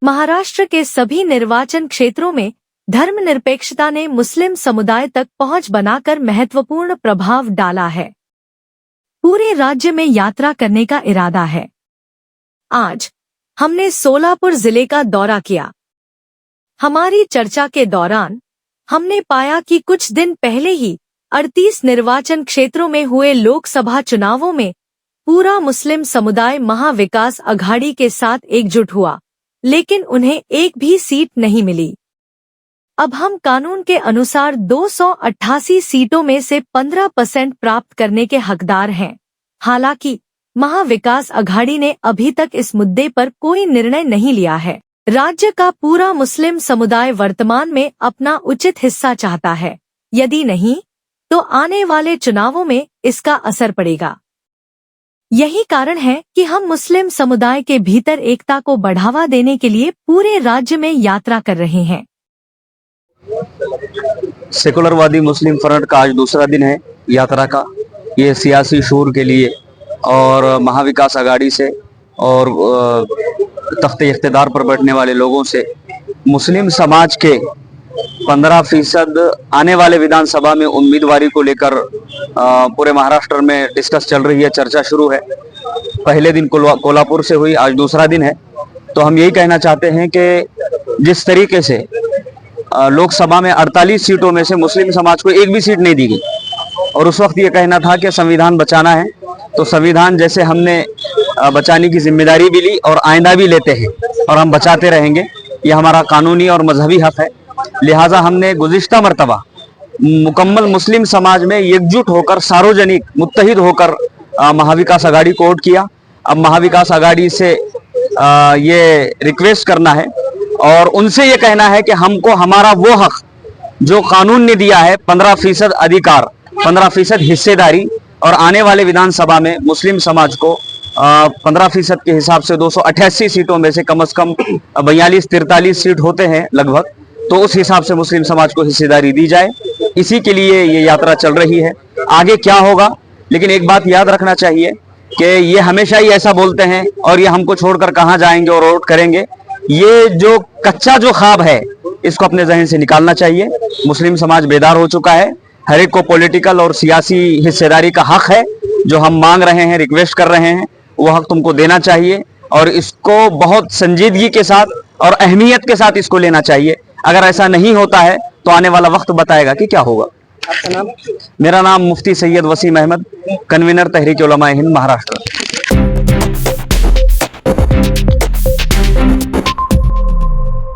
महाराष्ट्र के सभी निर्वाचन क्षेत्रों में धर्मनिरपेक्षता ने मुस्लिम समुदाय तक पहुंच बनाकर महत्वपूर्ण प्रभाव डाला है। पूरे राज्य में यात्रा करने का इरादा है। आज हमने सोलापुर जिले का दौरा किया। हमारी चर्चा के दौरान हमने पाया कि कुछ दिन पहले ही 38 निर्वाचन क्षेत्रों में हुए लोकसभा चुनावों में पूरा मुस्लिम समुदाय महाविकास अघाड़ी के साथ एकजुट हुआ, लेकिन उन्हें एक भी सीट नहीं मिली। अब हम कानून के अनुसार 288 सीटों में से 15% प्राप्त करने के हकदार हैं। हालांकि महाविकास अघाड़ी ने अभी तक इस मुद्दे पर कोई निर्णय नहीं लिया है। राज्य का पूरा मुस्लिम समुदाय वर्तमान में अपना उचित हिस्सा चाहता है। यदि नहीं तो आने वाले चुनावों में इसका असर पड़ेगा। यही कारण है कि हम मुस्लिम समुदाय के भीतर एकता को बढ़ावा देने के लिए पूरे राज्य में यात्रा कर रहे हैं। सेकुलरवादी मुस्लिम फ्रंट का आज दूसरा दिन है यात्रा का। ये सियासी शोर के लिए और महाविकास अघाड़ी से और तख्ते इख्तिदार पर बैठने वाले लोगों से मुस्लिम समाज के 15% आने वाले विधानसभा में उम्मीदवारी को लेकर पूरे महाराष्ट्र में डिस्कस चल रही है, चर्चा शुरू है। पहले दिन कोल्हापुर से हुई, आज दूसरा दिन है। तो हम यही कहना चाहते हैं कि जिस तरीके से लोकसभा में 48 सीटों में से मुस्लिम समाज को एक भी सीट नहीं दी गई और उस वक्त ये कहना था कि संविधान बचाना है, तो संविधान जैसे हमने बचाने की जिम्मेदारी भी ली और आइंदा भी लेते हैं और हम बचाते रहेंगे। ये हमारा कानूनी और मजहबी हक है। लिहाजा हमने गुज़िश्ता मर्तबा मुकम्मल मुस्लिम समाज में एकजुट होकर सार्वजनिक मुत्तहिद होकर महाविकास अघाड़ी को वोट किया। अब महाविकास अघाड़ी से ये रिक्वेस्ट करना है और उनसे ये कहना है कि हमको हमारा वो हक जो कानून ने दिया है, 15% अधिकार, 15% हिस्सेदारी और आने वाले विधानसभा में मुस्लिम समाज को 15% के हिसाब से 288 सीटों में से कम 42-43 सीट होते हैं लगभग, तो उस हिसाब से मुस्लिम समाज को हिस्सेदारी दी जाए। इसी के लिए ये यात्रा चल रही है। आगे क्या होगा, लेकिन एक बात याद रखना चाहिए कि ये हमेशा ही ऐसा बोलते हैं और ये हमको छोड़कर कहाँ जाएंगे और वोट करेंगे। ये जो कच्चा जो ख्वाब है इसको अपने जहन से निकालना चाहिए। मुस्लिम समाज बेदार हो चुका है। हर एक को पॉलिटिकल और सियासी हिस्सेदारी का हक है। जो हम मांग रहे हैं, रिक्वेस्ट कर रहे हैं, वो हक तुमको देना चाहिए और इसको बहुत संजीदगी के साथ और अहमियत के साथ इसको लेना चाहिए। अगर ऐसा नहीं होता है तो आने वाला वक्त बताएगा कि क्या होगा। आपका नाम? मेरा नाम मुफ्ती सैयद वसीम अहमद, कन्वीनर तहरीक उलमा हिंद महाराष्ट्र।